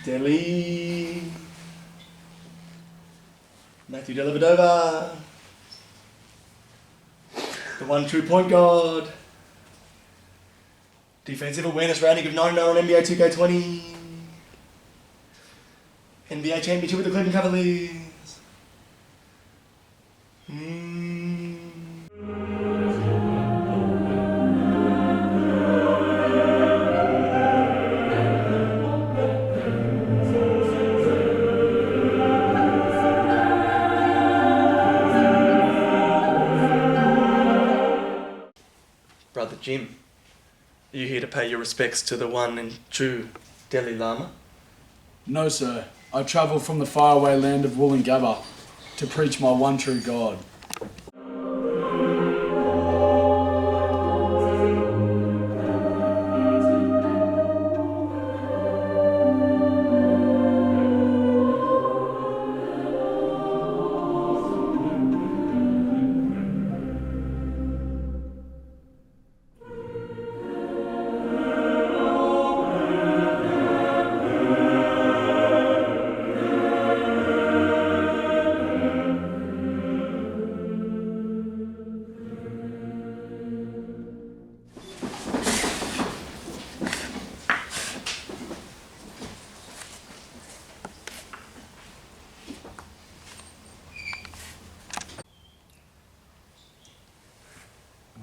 Delhi. Matthew Dellavedova. The one true point guard. Defensive awareness rating of 99 on NBA 2K20. NBA championship with the Cleveland Cavaliers. Brother Jim, are you here to pay your respects to the one and true Dalai Lama? No, sir. I travel from the faraway land of Woolloongabba to preach my one true God.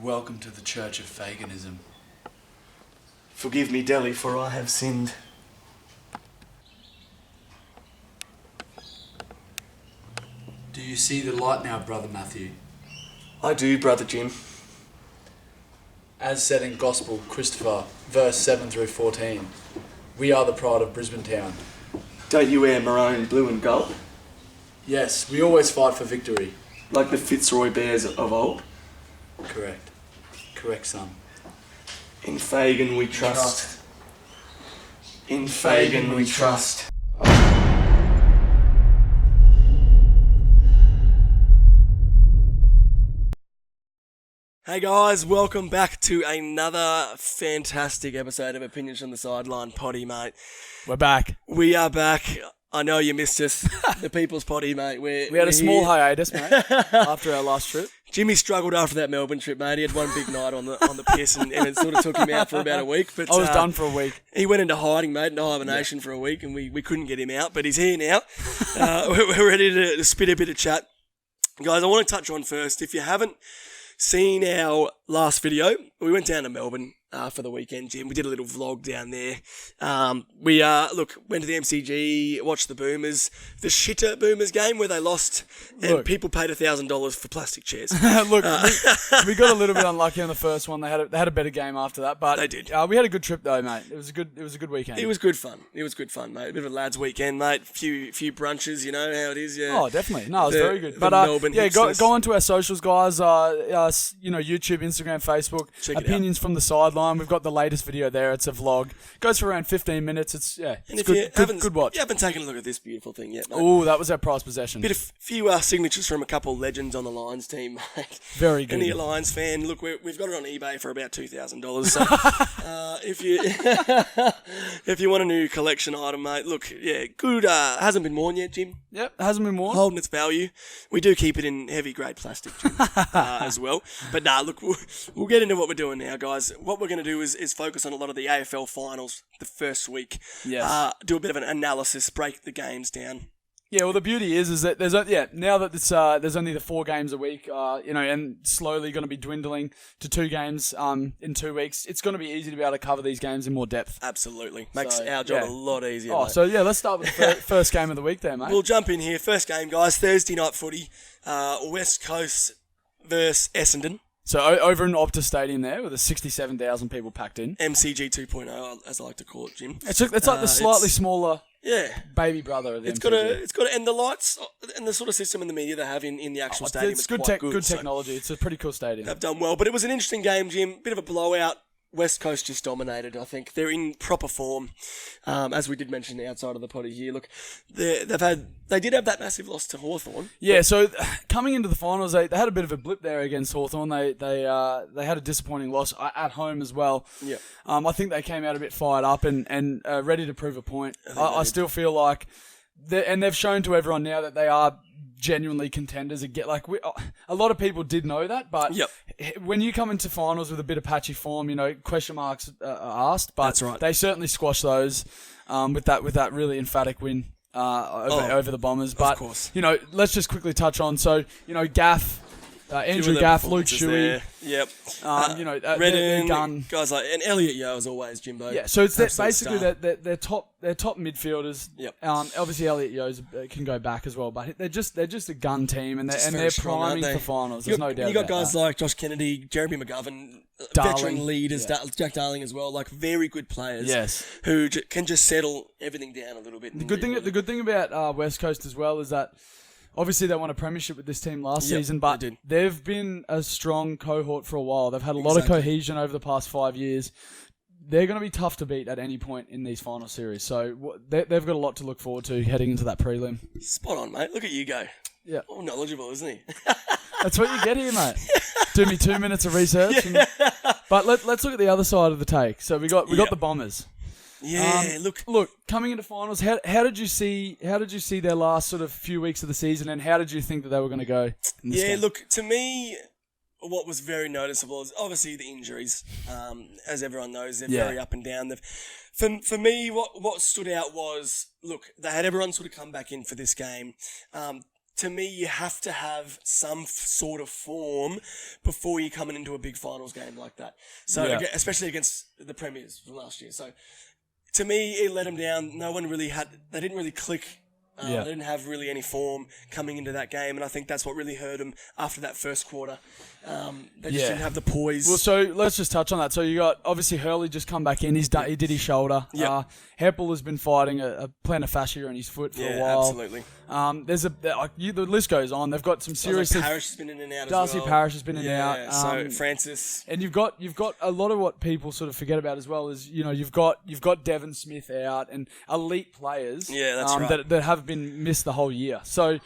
Welcome to the Church of Faganism. Forgive me, Delhi, for I have sinned. Do you see the light now, Brother Matthew? I do, Brother Jim. As said in Gospel, Christopher, verse 7 through 14, we are the pride of Brisbane Town. Don't you wear maroon, blue and gold? Yes, we always fight for victory. Like the Fitzroy Bears of old? Correct. Correct, son. In Fagan we trust. In Fagan we trust. Hey guys, welcome back to another fantastic episode of Opinions from the Sideline Potty, mate. We're back. We are back. I know you missed us, the People's Potty, mate. We had a small hiatus, mate, after our last trip. Jimmy struggled after that Melbourne trip, mate. He had one big night on the piss, and it sort of took him out for about a week. But I was done for a week. He went into hiding, mate, into hibernation for a week, and we couldn't get him out. But he's here now. We're ready to spit a bit of chat. Guys, I want to touch on first, if you haven't seen our last video, we went down to Melbourne for the weekend, Jim. We did a little vlog down there. We went to the MCG, watched the Boomers, the shitter Boomers game where they lost, and people paid $1,000 for plastic chairs. Look, we got a little bit unlucky on the first one. They had a better game after that, but they did. We had a good trip though, mate. It was a good weekend. It was good fun. Mate. A bit of a lads' weekend, mate. Few brunches, you know how it is. Yeah. Oh, definitely. No, it was very good. But go onto our socials, guys. YouTube, Instagram, Facebook. Check it Opinions from the Sideline. We've got the latest video there. It's a vlog. Goes for around 15 minutes. It's good watch. You haven't taken a look at this beautiful thing yet, mate. Oh, that was our prized possession. Few signatures from a couple of legends on the Lions team, mate. Very good. Any Lions fan? Look, we've got it on eBay for about $2,000. So if you want a new collection item, mate, look, yeah, good. Hasn't been worn yet, Jim. Yep, hasn't been worn. Holding its value. We do keep it in heavy grade plastic, Jim, as well. But look, we'll get into what we're doing now, guys. What we're going to do is focus on a lot of the AFL finals the first week. Yes. Do a bit of an analysis, break the games down. Yeah, well, the beauty is that now that there's only the 4 games a week, and slowly going to be dwindling to 2 games in 2 weeks. It's going to be easy to be able to cover these games in more depth. Absolutely, makes our job a lot easier. Oh, mate. so yeah, let's start with the first game of the week, there, mate. We'll jump in here. First game, guys. Thursday night footy. West Coast versus Essendon. So over in Optus Stadium there, with the 67,000 people packed in. MCG 2.0, as I like to call it, Jim. It's like the slightly smaller baby brother of the MCG. It's got and the lights and the sort of system and the media they have in the actual stadium. It's quite good. Good technology. It's a pretty cool stadium. They've done well, but it was an interesting game, Jim. Bit of a blowout. West Coast just dominated. I think they're in proper form, as we did mention outside of the potty here. Look, they did have that massive loss to Hawthorn. Yeah, so coming into the finals, they had a bit of a blip there against Hawthorn. They had a disappointing loss at home as well. Yeah. I think they came out a bit fired up and ready to prove a point. I still feel like, they've shown to everyone now that they are genuinely contenders. A lot of people did know that, but when you come into finals with a bit of patchy form, question marks are asked. But that's right. They certainly squashed those with that really emphatic win over the Bombers. But of course. Let's just quickly touch on. So Gaff. Andrew Gaff, Luke Shuey, yep. they're done. Guys like and Elliot Yeo as always, Jimbo. Yeah, so it's basically they're top midfielders. Yep. Obviously Elliot Yeo can go back as well, but they're just a gun team and they're strong, priming for finals. There's no doubt. You got about guys that. like Josh Kennedy, Jeremy McGovern, Darling. veteran leaders, Jack Darling as well. Like very good players. Yes. Who can just settle everything down a little bit. The good thing about West Coast as well is that. Obviously, they won a premiership with this team last season, but they've been a strong cohort for a while. They've had a lot of cohesion over the past 5 years. They're going to be tough to beat at any point in these final series. So they've got a lot to look forward to heading into that prelim. Spot on, mate. Look at you go. Yeah. All knowledgeable, isn't he? That's what you get here, mate. Do me 2 minutes of research. But let's look at the other side of the take. So we got the Bombers. Yeah, look. Coming into finals, how did you see their last sort of few weeks of the season, and how did you think that they were going to go? In this game? Look, to me, what was very noticeable is obviously the injuries. As everyone knows, they're very up and down. For me, what stood out was they had everyone sort of come back in for this game. To me, you have to have some sort of form before you're coming into a big finals game like that. So, especially against the Premiers from last year. So. To me, it let them down. No one really they didn't really click. They didn't have really any form coming into that game, and I think that's what really hurt them after that first quarter. They just didn't have the poise. Well, so let's just touch on that. So you got, obviously, Hurley just come back in. He did his shoulder. Yep. Heppel has been fighting a plantar fascia in his foot for a while. Absolutely. The list goes on. They've got some serious... Darcy Parish has been in and out Darcy as well. Parish has been in and out. So Francis... And you've got a lot of what people sort of forget about as well is, you've got Devon Smith out and elite players that's right. that have been missed the whole year. So...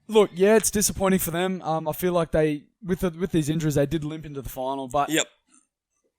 Look, it's disappointing for them. I feel like with these injuries, they did limp into the final, but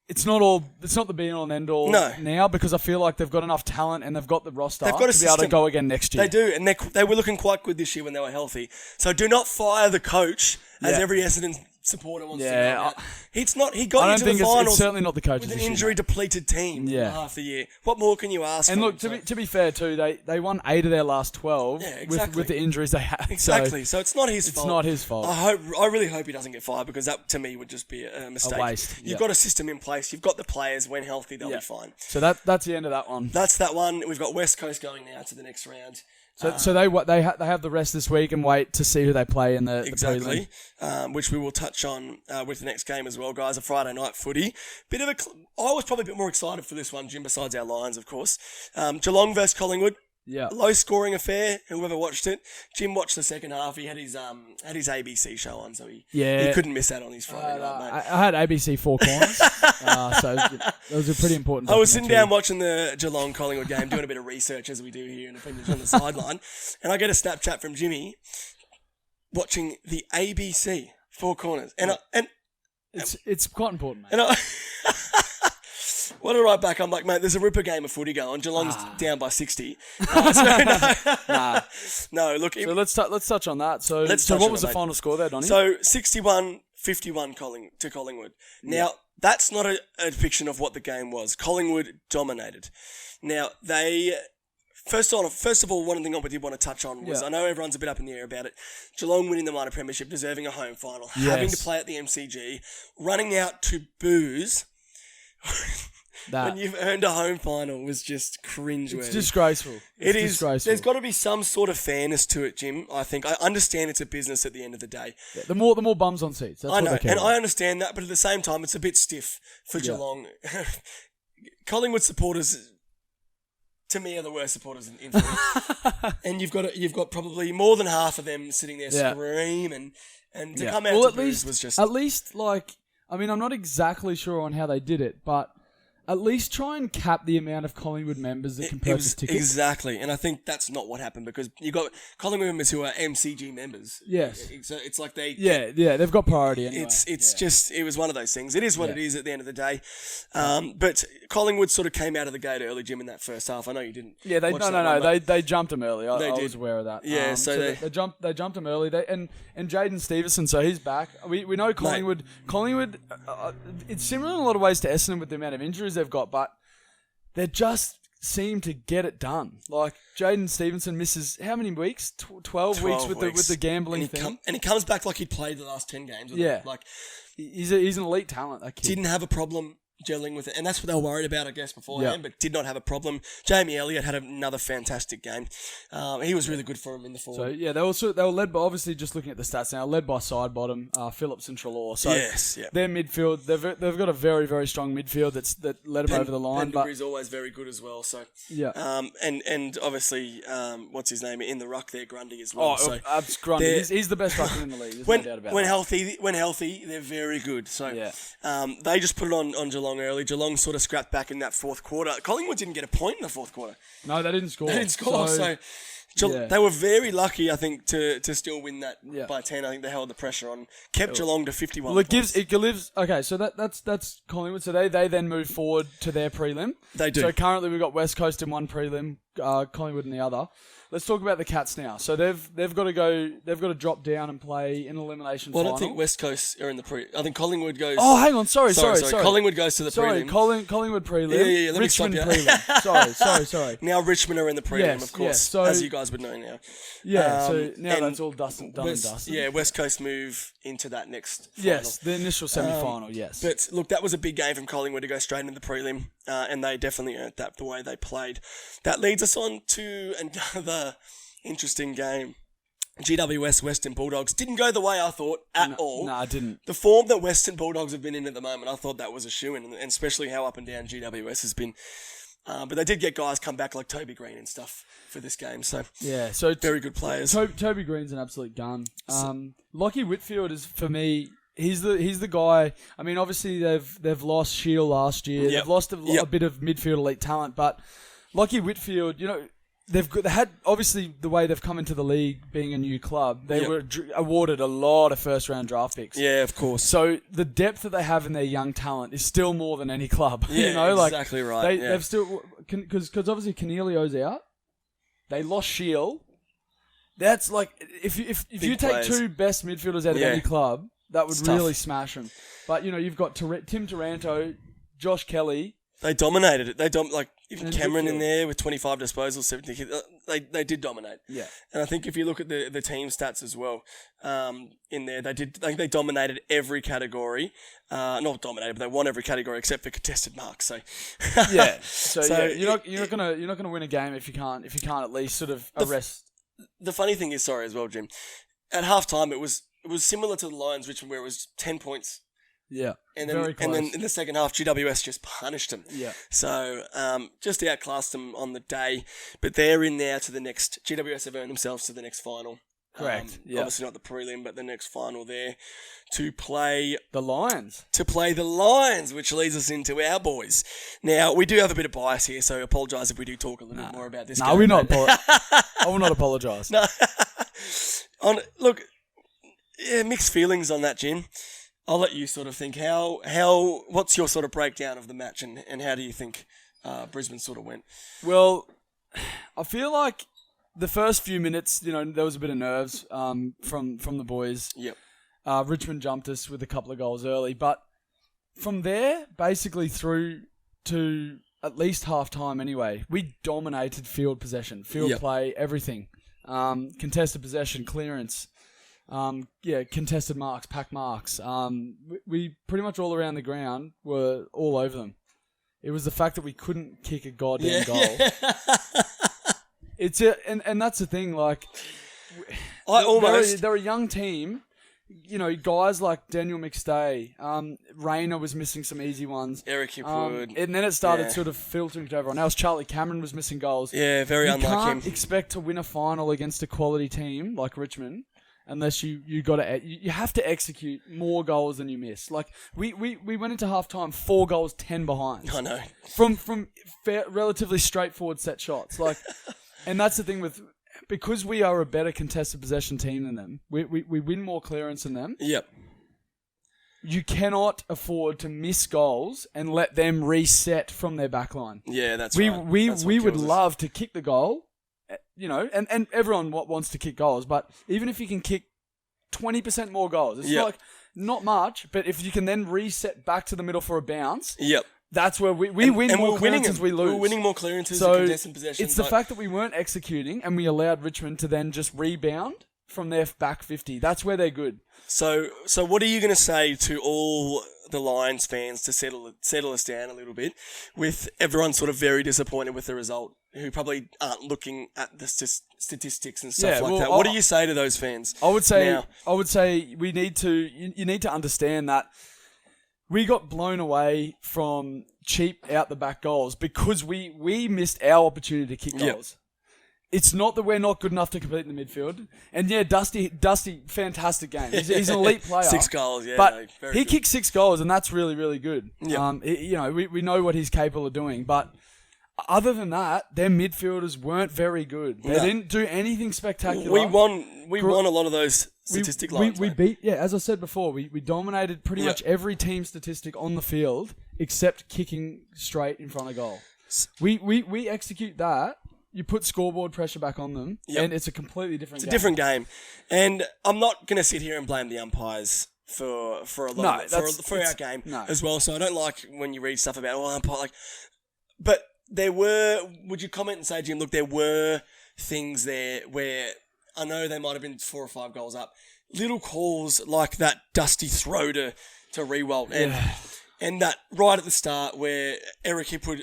it's not the be all and end all now, because I feel like they've got enough talent and they've got the roster to be able to go again next year. They do, and they were looking quite good this year when they were healthy. So do not fire the coach, as every Essendon supporter wants to know. He got you to the finals. It's certainly not the coach's with an injury-depleted team half the year. What more can you ask? And look, to be fair too, they won 8 of their last 12 with the injuries they had. Exactly. So it's not his fault. It's not his fault. I really hope he doesn't get fired, because that to me would just be a mistake. A waste. You've got a system in place. You've got the players. When healthy, they'll be fine. So that's the end of that one. That's that one. We've got West Coast going now to the next round. So they have the rest this week and wait to see who they play in the exactly, which we will touch on with the next game as well, guys. A Friday night footy. I was probably a bit more excited for this one, Jim. Besides our Lions, of course. Geelong versus Collingwood. Yeah. Low scoring affair. Whoever watched it, Jim watched the second half. He had his ABC show on, so he couldn't miss that on his Friday night, mate. I had ABC Four Corners, so that was a pretty important. I was sitting down watching the Geelong Collingwood game, doing a bit of research as we do here in Opinions on the Sideline, and I get a Snapchat from Jimmy watching the ABC Four Corners, and it's quite important, mate. And what a right back. I'm like, mate, there's a ripper game of footy going. Geelong's down by 60. No, look. So let's touch on that. So what was the final score there, Donnie? So 61-51 to Collingwood. Now, that's not a depiction of what the game was. Collingwood dominated. Now, First of all, one thing I did want to touch on was, I know everyone's a bit up in the air about it, Geelong winning the minor premiership, deserving a home final, having to play at the MCG, running out to booze... when you've earned a home final was just cringeworthy. It's disgraceful. It is. Disgraceful. There's got to be some sort of fairness to it, Jim. I think. I understand it's a business at the end of the day. Yeah, the more bums on seats. That's I know, what they care and about. I understand that, but at the same time, it's a bit stiff for Geelong. Collingwood supporters, to me, are the worst supporters in footy. And you've got probably more than half of them sitting there screaming, and to come out to booze was just at least like. I mean, I'm not exactly sure on how they did it, but at least try and cap the amount of Collingwood members that can purchase tickets. Exactly, and I think that's not what happened because you got Collingwood members who are MCG members. Yes. So it's like they... Yeah, they've got priority anyway. It's just, it was one of those things. It is what it is at the end of the day. But Collingwood sort of came out of the gate early, Jim, in that first half. I know you didn't. Yeah, they jumped him early. I was aware of that. Yeah, so they jumped him early. And Jaden Stevenson, so he's back. We know Collingwood. Collingwood, it's similar in a lot of ways to Essendon with the amount of injuries they've got, but they just seem to get it done. Like Jaden Stevenson misses how many weeks? 12 weeks with the gambling thing, and he comes back like he'd played the last 10 games. Yeah, like he's an elite talent. That kid didn't have a problem gelling with it, and that's what they were worried about, I guess, beforehand, but did not have a problem. Jamie Elliott had another fantastic game. He was really good for him in the forward. So yeah, they were led by, obviously just looking at the stats now, led by Sidebottom, Phillips and Treloar. So their midfield, they've got a very, very strong midfield that led them over the line. Pendlebury's always very good as well. So and obviously what's his name in the ruck there, Grundy as well. Grundy. He's the best rucker in the league. There's no doubt about that. When healthy, they're very good. So they just put it on Geelong early. Geelong sort of scrapped back in that fourth quarter. Collingwood didn't get a point in the fourth quarter. No, they didn't score. So they were very lucky, I think, to still win that by 10. I think they held the pressure on, kept Geelong to 51 points. It gives. Okay, so that's Collingwood. So they then move forward to their prelim. They do. So currently we've got West Coast in one prelim, Collingwood in the other. Let's talk about the Cats now. So they've got to drop down and play an elimination final. I don't think West Coast are in the pre. I think Collingwood goes. Oh, hang on. Sorry. Collingwood goes to the prelim. Collingwood prelim. Yeah. Let Richmond me stop you. prelim. Sorry. Now Richmond are in the prelim, of course, so, as you guys would know now. Yeah. So now that's all done and dusted. Yeah, West Coast move into that next final. Yes, the initial semi-final. Yes. But look, that was a big game from Collingwood to go straight into the prelim, and they definitely earned that the way they played. That leads us on to another interesting game. GWS Western Bulldogs didn't go the way I thought at all. No, it didn't. The form that Western Bulldogs have been in at the moment, I thought that was a shoo-in, and especially how up and down GWS has been. But they did get guys come back like Toby Green and stuff for this game. So very good players. Toby Green's an absolute gun. Lockie Whitfield is, for me, he's the guy. I mean, obviously they've lost Shield last year. They've lost a bit of midfield elite talent, but Lockie Whitfield, they had, obviously, the way they've come into the league, being a new club, they were awarded a lot of first-round draft picks. Yeah, of course. So the depth that they have in their young talent is still more than any club. Yeah, exactly right. They've still, because obviously Cornelio's out. They lost Shield. That's like, if you take players. two best midfielders out of any club, that would really smash them. But you've got Tim Taranto, Josh Kelly. They dominated it. Even Cameron in there with 25 disposals, 70 hits. They did dominate. Yeah. And I think if you look at the team stats as well, in there, they dominated every category. Not dominated, but they won every category except for contested marks. So you're not gonna win a game if you can't at least sort of arrest. The funny thing is, as well, Jim, at halftime it was similar to the Lions Richmond, where it was 10 points. Yeah, and then in the second half, GWS just punished them. Yeah. So just outclassed them on the day, but they're in there to the next. GWS have earned themselves to the next final. Correct. Obviously not the prelim, but the next final there to play the Lions. Which leads us into our boys. Now we do have a bit of bias here, so I apologise if we do talk a little bit more about this. No, we're not. I will not apologise. No. Mixed feelings on that, Jim. I'll let you sort of think what's your sort of breakdown of the match and how do you think Brisbane sort of went? Well, I feel like the first few minutes, there was a bit of nerves from the boys. Yep. Richmond jumped us with a couple of goals early, but from there, basically through to at least half time anyway, we dominated field possession, play, everything. Contested possession, clearance. Contested marks, pack marks. We pretty much all around the ground were all over them. It was the fact that we couldn't kick a goddamn goal. And that's the thing. Like, they're a young team. Guys like Daniel McStay, Rayner was missing some easy ones. Eric Hipwood. And then it started sort of filtering to everyone else. Charlie Cameron was missing goals. Yeah, very unlike him. You can't expect to win a final against a quality team like Richmond unless you got to. You have to execute more goals than you miss. Like we went into halftime 4 goals, 10 behind. I know. From relatively straightforward set shots. Like, and that's the thing with. Because we are a better contested possession team than them, we win more clearance than them. Yep. You cannot afford to miss goals and let them reset from their back line. Yeah, that's right. We would love to kick the goal, and everyone wants to kick goals, but even if you can kick 20% more goals, it's like not much, but if you can then reset back to the middle for a bounce. Yep. That's where we win more clearances we lose. We're winning more clearances so and contested possessions. It's the fact that we weren't executing and we allowed Richmond to then just rebound from their back 50. That's where they're good. So what are you going to say to all the Lions fans to settle us down a little bit, with everyone sort of very disappointed with the result, who probably aren't looking at the statistics and stuff that? What do you say to those fans? I would say we need to. You need to understand that. We got blown away from cheap out the back goals because we missed our opportunity to kick goals. It's not that we're not good enough to compete in the midfield. And yeah, Dusty, fantastic game. He's an elite player. 6 goals, yeah. But very he good. kicked 6 goals, and that's really, really good. Yeah. We know what he's capable of doing. But other than that, their midfielders weren't very good. They didn't do anything spectacular. We won a lot of those statistic lines. We beat, as I said before, we dominated pretty much every team statistic on the field except kicking straight in front of goal. We execute that. You put scoreboard pressure back on them, and it's a completely different game. It's a different game. And I'm not going to sit here and blame the umpires for a lot for our game as well. So I don't like when you read stuff about umpire, but there were. Would you comment and say, Jim? Look, there were things there where I know they might have been 4 or 5 goals up. Little calls like that dusty throw to Rewalt and that right at the start where Eric Hipwood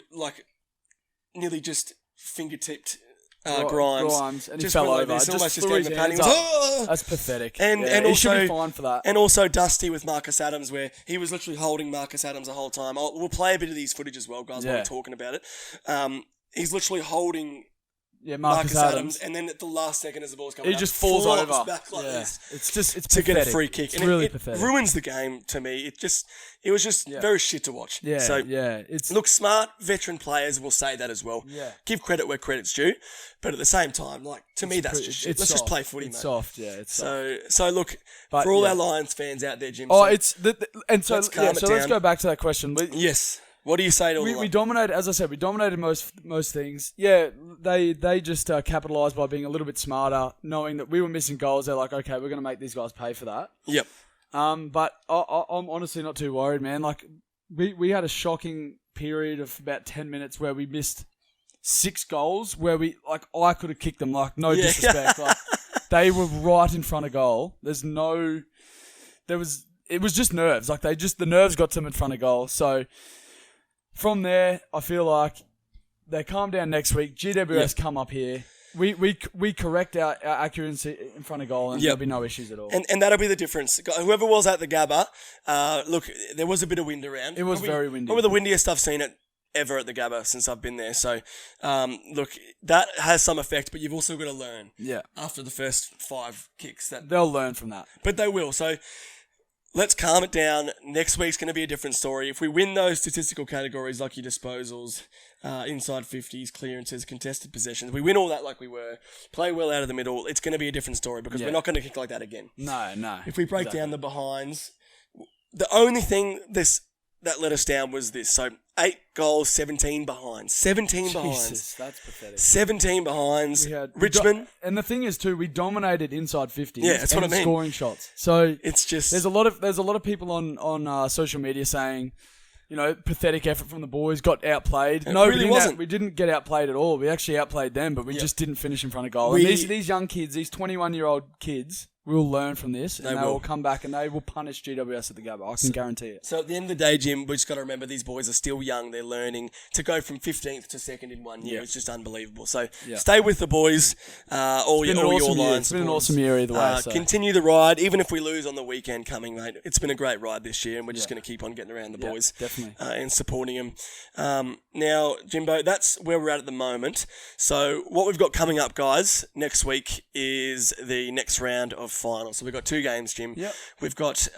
nearly just fingertipped Grimes and he fell over. Almost just threw gave his him a panty. hands up. That's pathetic. And he also should be fined for that. And also Dusty with Marcus Adams, where he was literally holding Marcus Adams the whole time. We'll play a bit of these footage as well, guys, while we're talking about it. He's literally holding Marcus Adams, and then at the last second as the ball's coming he just falls over. Back like this. It's pathetic. To get a free kick. It's and really it pathetic. Ruins the game to me. It was just very shit to watch. Look, smart veteran players will say that as well. Yeah. Give credit where credit's due, but at the same time, to me, that's just shit. Let's just play footy, it's mate. Soft, yeah. It's soft. So look, for all our Lions fans out there, Jim. Let's go back to that question. Yes. What do you say to all we dominated, as I said, we dominated most things. Yeah, they just capitalised by being a little bit smarter, knowing that we were missing goals. They're like, okay, we're going to make these guys pay for that. Yep. But I'm honestly not too worried, man. We had a shocking period of about 10 minutes where we missed 6 goals where I could have kicked them, no disrespect. They were right in front of goal. It was just nerves. The nerves got to them in front of goal. So from there, I feel like they calm down next week. GWS come up here. We correct our accuracy in front of goal, and there'll be no issues at all. And that'll be the difference. Whoever was at the Gabba, look, there was a bit of wind around. It was very windy. Probably the windiest I've seen it ever at the Gabba since I've been there. So, look, that has some effect, but you've also got to learn. Yeah. After the first 5 kicks, they'll learn from that. But they will. So let's calm it down. Next week's going to be a different story. If we win those statistical categories like your disposals, inside 50s, clearances, contested possessions, we win all that like we were, play well out of the middle, it's going to be a different story because we're not going to kick like that again. No. If we break down the behinds, the only thing that let us down was this. So 8 goals, 17 behinds. 17 behinds. Jesus, that's pathetic. 17 behinds. Richmond. And the thing is too, we dominated inside 50. Yeah, that's what I mean. Scoring shots. So it's just there's a lot of people on social media saying, pathetic effort from the boys, got outplayed. No, really we didn't get outplayed at all. We actually outplayed them, but we just didn't finish in front of goal. And these young kids, these 21-year-old kids, will learn from this, and they will come back and they will punish GWS at the Gabba. I can guarantee it. So at the end of the day, Jim, we just got to remember these boys are still young. They're learning. To go from 15th to 2nd in 1 year, it's just unbelievable. So stay with the boys, all your Lions. It's been an awesome year either way. Continue the ride, even if we lose on the weekend coming, mate. It's been a great ride this year, and we're just going to keep on getting around the boys. Definitely. And supporting them. Now, Jimbo, that's where we're at the moment. So what we've got coming up, guys, next week is the next round of finals. So we've got 2 games, Jim. Yep. We've got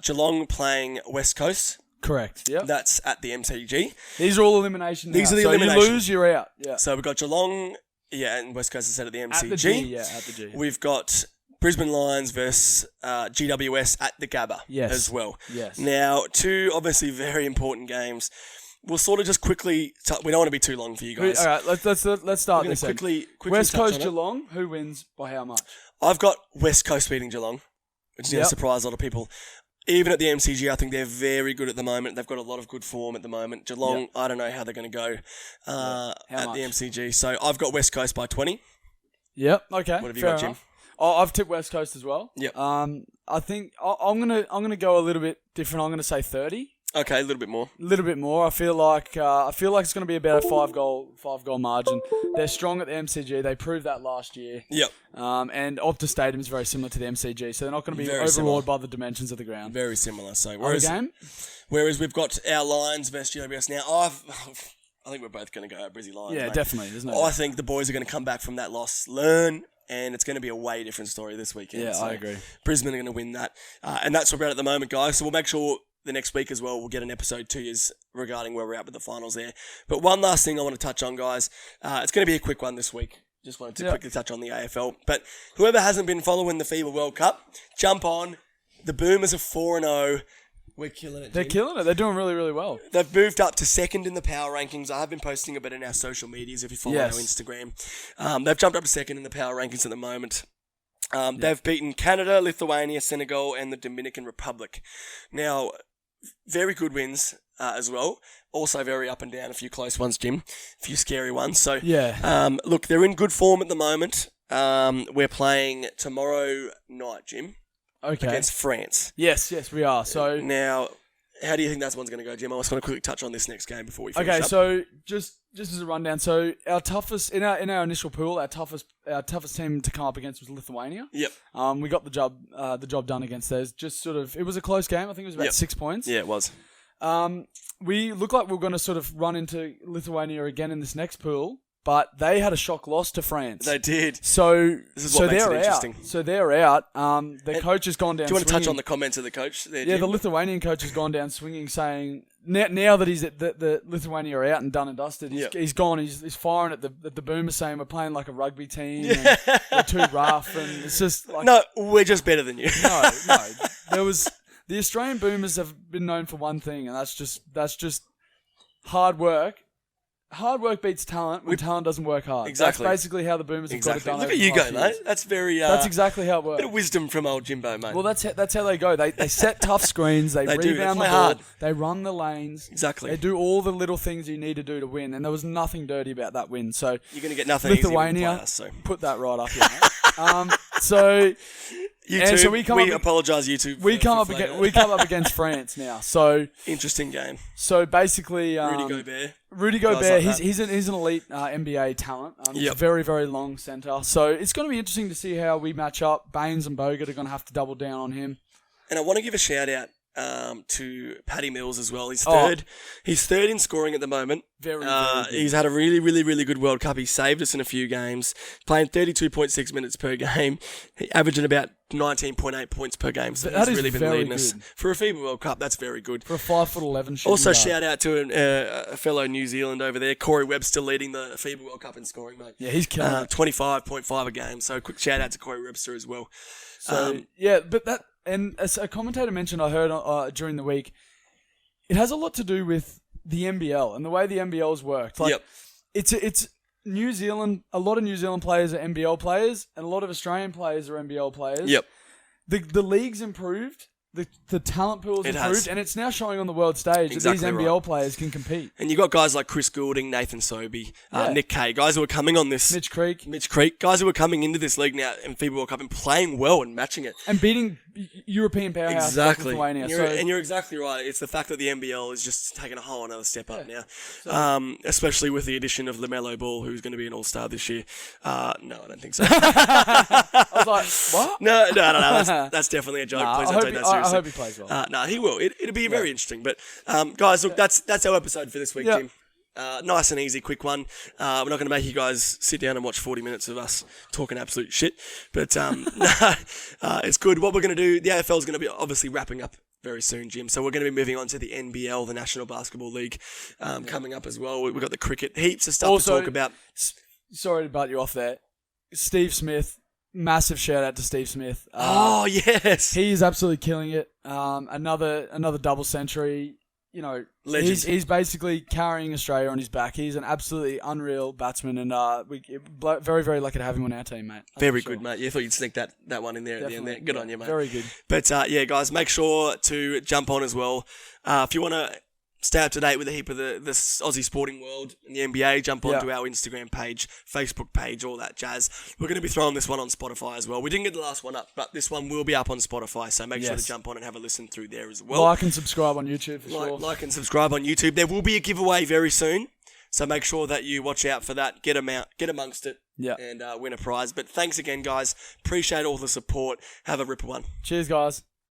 Geelong playing West Coast. Correct. Yep. That's at the MCG. These are all elimination. These are the so elimination. you lose, you're out. Yeah. So we've got Geelong, and West Coast instead at the MCG. At the G. Yeah, at the G. We've got Brisbane Lions versus GWS at the Gabba as well. Yes. Now, 2 obviously very important games. We'll sort of just quickly. We don't want to be too long for you guys. All right, let's start this. Quickly West touch Coast on it. Geelong. Who wins by how much? I've got West Coast beating Geelong, which is going to surprise a lot of people. Even at the MCG, I think they're very good at the moment. They've got a lot of good form at the moment. Geelong, I don't know how they're going to go at the MCG. So I've got West Coast by 20. Yep. Okay. What have you got, Jim? I've tipped West Coast as well. Yep. I think I'm gonna go a little bit different. I'm gonna say 30. Okay, a little bit more. A little bit more. I feel like it's going to be about a 5-goal margin. They're strong at the MCG. They proved that last year. Yep. And Optus Stadium is very similar to the MCG, so they're not going to be Very overawed similar. by the dimensions of the ground. Very similar. So Game? whereas we've got our Lions versus GWS now, I think we're both going to go Brizzy Lions. Yeah, mate. definitely. There's no. I think the boys are going to come back from that loss, learn, and it's going to be a way different story this weekend. Yeah, so I agree. Brisbane are going to win that, and that's what we're at the moment, guys. So we'll make sure the next week as well, we'll get an episode to you regarding where we're at with the finals there. But one last thing I want to touch on, guys. It's going to be a quick one this week. Just wanted to quickly touch on the AFL. But whoever hasn't been following the FIBA World Cup, jump on. The Boomers are 4-0. We're killing it, Jim. They're killing it. They're doing really, really well. They've moved up to second in the power rankings. I have been posting a bit in our social medias if you follow our Instagram. They've jumped up to second in the power rankings at the moment. They've beaten Canada, Lithuania, Senegal, and the Dominican Republic. Now, very good wins as well. Also very up and down, a few close ones, Jim. A few scary ones. So, look, they're in good form at the moment. We're playing tomorrow night, Jim. Okay. Against France. Yes, we are. So now, how do you think that one's going to go, Jim? I just want to quickly touch on this next game before we finish up. So just as a rundown, so our toughest in our initial pool, our toughest team to come up against was Lithuania. Yep. We got the job done against theirs. Just sort of, it was a close game. I think it was about 6 points. Yeah, it was. We look like we're going to sort of run into Lithuania again in this next pool. But they had a shock loss to France. They did. So this is what makes it interesting. So they're out. The coach has gone down. Do you want to swinging. touch on the comments of the coach there, Jim? Yeah, the Lithuanian coach has gone down swinging, saying now that he's at the Lithuania are out and done and dusted, he's gone. He's firing at the Boomers, saying we're playing like a rugby team. And we're too rough, and it's just like no, we're just better than you. no. There was the Australian Boomers have been known for one thing, and that's just hard work. Hard work beats talent when talent doesn't work hard. Exactly. That's basically how the Boomers have got it done. Look at you go, mate. That's very. That's exactly how it works. Bit of wisdom from old Jimbo, mate. Well, that's how they go. They set tough screens. They rebound the ball. Hard. They run the lanes. Exactly. They do all the little things you need to do to win, and there was nothing dirty about that win. So you're going to get nothing. Lithuania, easy us, so. Put that right up here. Mate. So. YouTube, so we apologise, YouTube. We come up against France now. So interesting game. So basically, Rudy Gobert, he's an elite NBA talent. He's a very, very long centre. So it's going to be interesting to see how we match up. Baines and Bogut are going to have to double down on him. And I want to give a shout out to Paddy Mills as well. He's third. He's third in scoring at the moment. Very good. He's had a really, really, really good World Cup. He saved us in a few games, playing 32.6 minutes per game, averaging about 19.8 points per game. So he's really been leading us. For a FIBA World Cup, that's very good. For a 5'11" shooting Also, guard. shout out to a fellow New Zealand over there, Corey Webb, still leading the FIBA World Cup in scoring, mate. Yeah, he's killing it. 25.5 a game. So quick shout out to Corey Webster as well. So but that. And as a commentator mentioned, I heard during the week, it has a lot to do with the NBL and the way the NBL's worked. Like, it's New Zealand. A lot of New Zealand players are NBL players, and a lot of Australian players are NBL players. Yep. The league's improved. The talent pool's improved, and it's now showing on the world stage that these NBL players can compete. And you got guys like Chris Goulding, Nathan Sobey, Nick Kay, guys who are coming on this. Mitch Creek, guys who are coming into this league now in FIBA World Cup and playing well and matching it. And beating European powerhouse like Lithuania. And you're exactly right. It's the fact that the NBL is just taking a whole another step up now. Especially with the addition of LaMelo Ball, who's going to be an all-star this year. No, I don't think so. I was like, what? No. That's definitely a joke. Please don't take that seriously. I hope he plays well. No, he will. It'll be very interesting. But guys, look, that's our episode for this week, Jim. Nice and easy, quick one. We're not going to make you guys sit down and watch 40 minutes of us talking absolute shit. But it's good. What we're going to do, the AFL is going to be obviously wrapping up very soon, Jim. So we're going to be moving on to the NBL, the National Basketball League, coming up as well. We've got the cricket. Heaps of stuff to talk about. Sorry to butt you off there. Steve Smith. Massive shout out to Steve Smith. Yes. He is absolutely killing it. Another double century. You know, he's basically carrying Australia on his back. He's an absolutely unreal batsman, and we're very, very lucky to have him on our team, mate. Very good, mate. Yeah, I thought you'd sneak that one in there at the end there. Good on you, mate. Very good. But, yeah, guys, make sure to jump on as well. If you want to stay up to date with a heap of the Aussie sporting world and the NBA, jump onto our Instagram page, Facebook page, all that jazz. We're going to be throwing this one on Spotify as well. We didn't get the last one up, but this one will be up on Spotify, so make sure to jump on and have a listen through there as well. Like and subscribe on YouTube for sure. Like and subscribe on YouTube. There will be a giveaway very soon, so make sure that you watch out for that. Get amongst it, and win a prize. But thanks again, guys. Appreciate all the support. Have a ripper one. Cheers, guys.